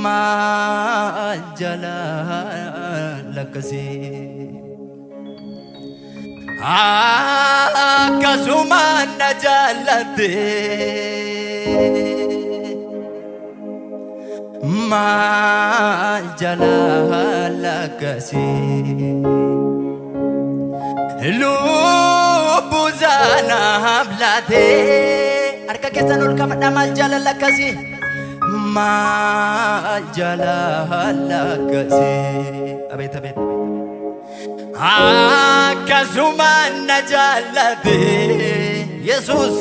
maal jala lakkasi akkasuma na jaallate maal jala lakkasi lubbu zaanaaf laate harka keessan ol qabadhaa maal jala lakkasi maal jala lakkasi abeet abeet akkasuma na jaallate Yesus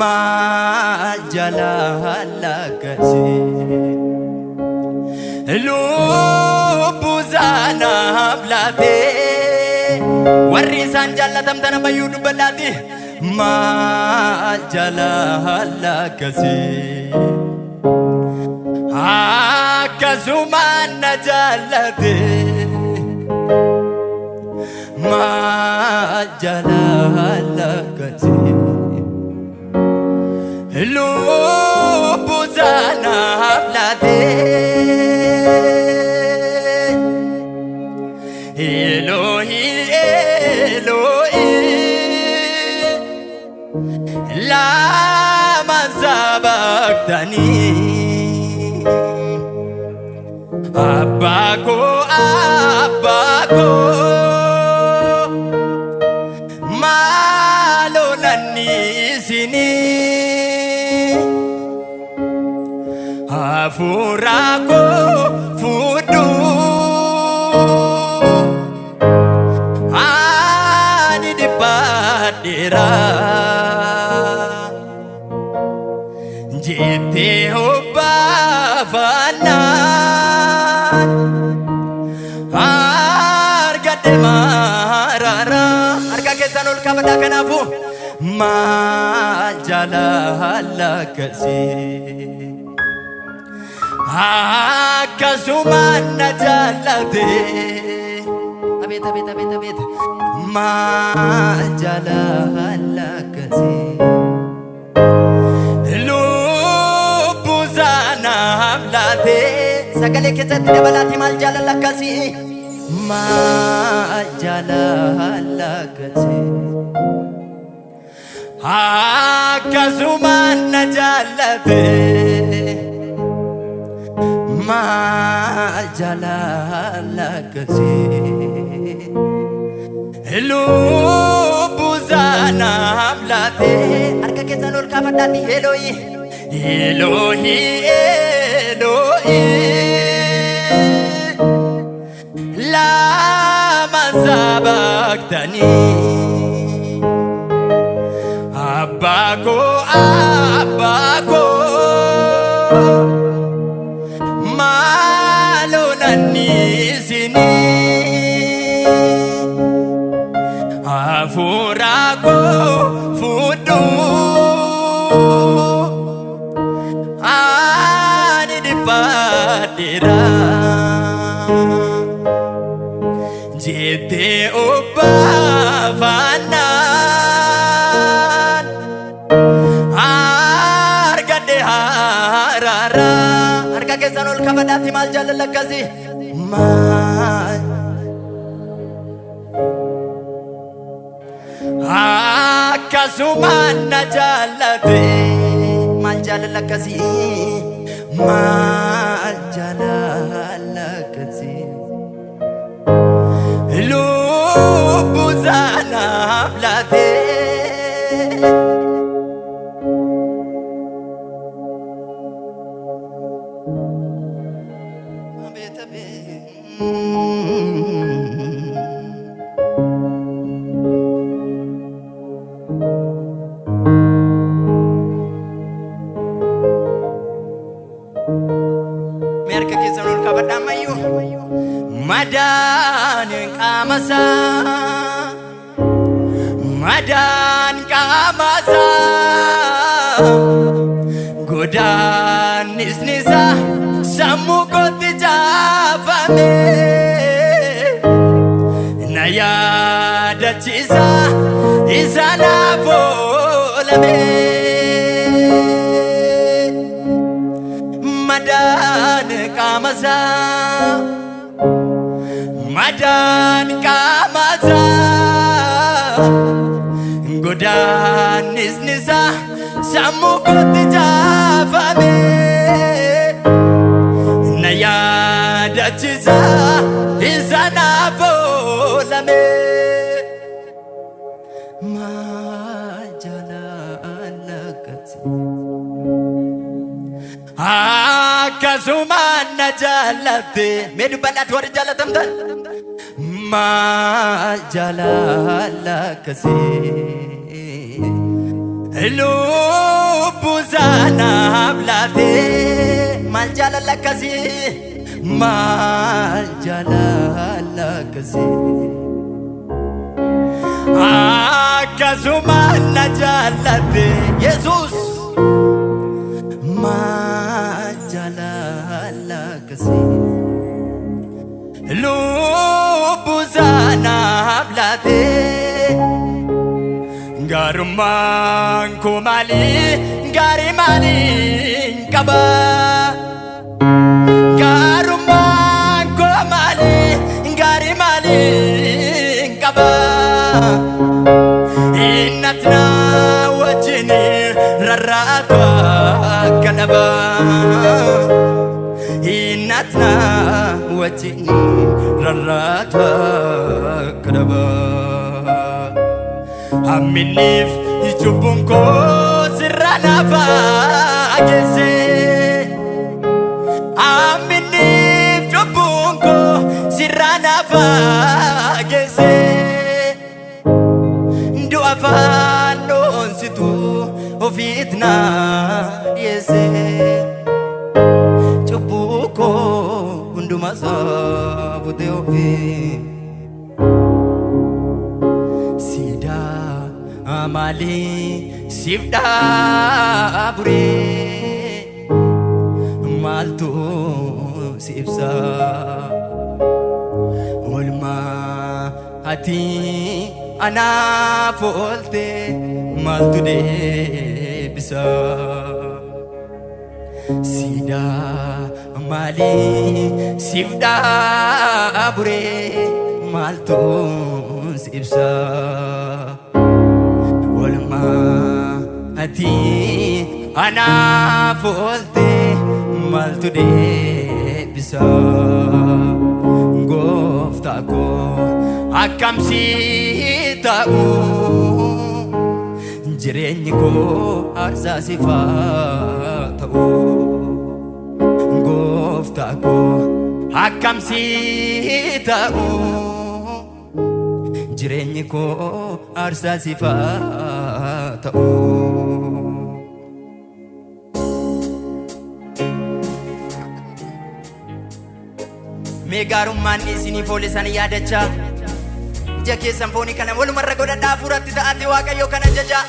maal jala lakkasi lubbu zaanaaf laate warri isaan jaallatamtan ammayyuu dubbadhaati maal jala lakkasi akkasuma na jaallate maal jala lakkasi lubbu zaanaaf laate Elohi Elohi lama sabaqtani Abbako Abbako malonanni sini Afurako fudu ani dipadera jete obafanan argate marara arga keessan ol qabadhaa kanaafu maal jala lakkasi akkasuma na jaallate abeet abeet abeet abeet maal jala lakkasi lubbu zaanaaf laate sagalee keessatti dabalaati maal jala lakkasi maal jala lakkasi akkasuma na jaallate maal jala lakkasi lubbu zaanaaf laate harka keessan ol qabadhaati Elohi Elohi Elohi lama sabaqtani Abbako Abbako malonanni sini Afurako fudu ani dipadera jete obafanan argate harara harka keessan ol qabadhaati maal jala lakkasi maal akkasuma na jaallate maal jala lakkasi maal jala lakkasi lubbu zaanaaf laate abeet abeet merka keessan ol qabadhaa ammayyuu madaan qaamasa madaan qaamasa godaanisnisa sammuu kootti jaafame na yaadachiisa isa naaf oolame madaan masa madan kamasa godanis nisa samu kotti jafame naya dachisa isana bolame majala alakati akasuma najalate medu balat war jalatamtan majala alakasi lubuzana blate majala alakasi majala alakasi akasuma najalate Jesus majala alakasi lubuzana blate garuman kumali garimali kaba garuman kumali garimali kaba inatna wajini rarata kanaba inatna wajini rarata kanaba aminif ijubunko sirana bagese aminif jubunko sirana bagese ndo avanon situ ofitna yese jubuko undumasa bude ofi amali sifda bure maltu sifsa ulma hati ana folte maltu de bisa sida amali sifda bure maltu sifsa Walma hati ana folte maltu de bisa gofta ko akam si tau jireenyi ko arsa sifatau gofta ko akam si tau jireenyi ko arsa sifatau meegarummaan isinii foolisan yaadacha ija keessan foonii kana walumarra godhadhaa furatti ta'ate waaqayyo kana jaja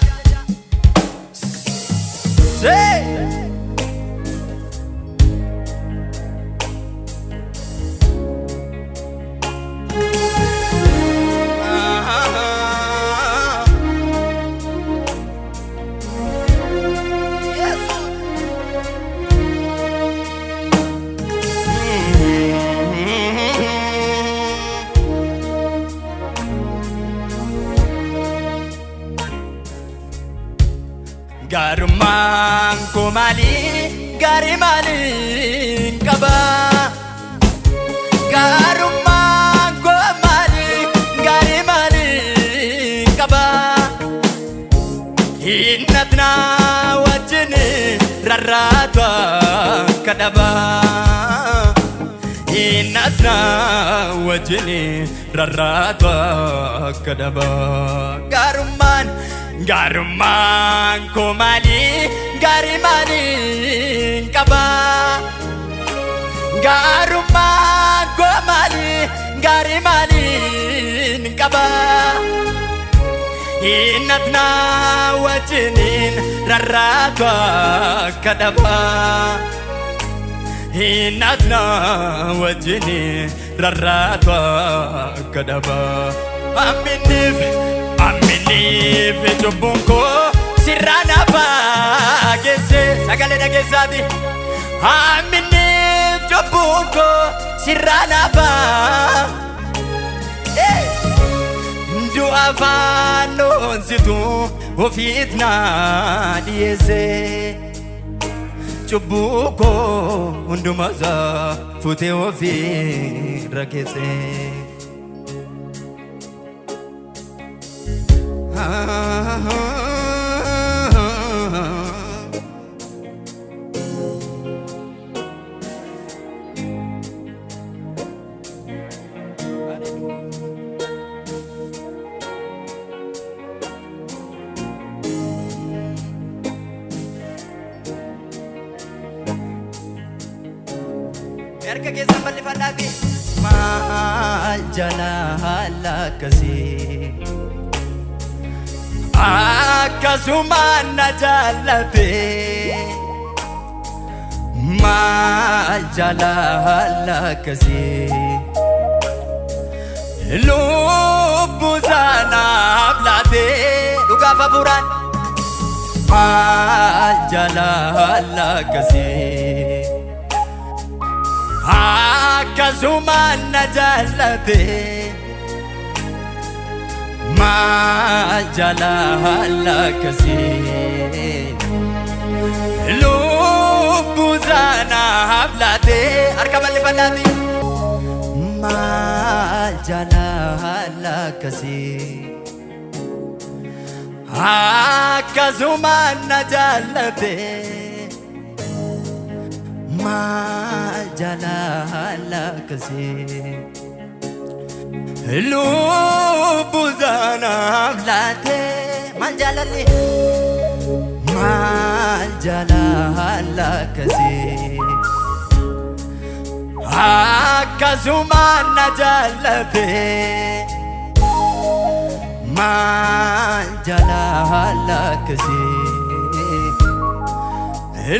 Garuman ko mali, gari mali kaba. Garuman ko mali, gari mali kaba. Inat na wajini rarata kadaba. Inat na wajini rarata kadaba. Garuman Garuman ko mali, gari mali kaba. Garuman ko mali, gari mali kaba. Inat na wajinin rarata kadaba. Inat na wajinin rarata kadaba. Aminif Jobunko sirana bagese sagale dagesati aminif jobu Lubbuko siranafa Du'a faannoon situ ofiit naa dhiyeesse Cubbuu koo hundumasaa futee ofii rakkeesse Erga keessan bal'ifadhaafi maal jaalala akkasii akkasumaan na jaallate maal jaalala akkasii lubbuusaa naaf laate dhugaaf hafuuraan maal jaalala akkasii akkasumaan na jaallate maal jaalala akkasii lubbuusaa naaf laate harka bal'ifadhaafi maal jaalala akkasii akkasumaan na jaallate maal jaalala akkasii lubbuusaa naaf laate maal jaalalli maal jaalala akkasii akkasumaan na jaallate maal jaalala akkasii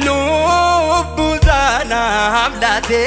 lubbuusaa naaf laate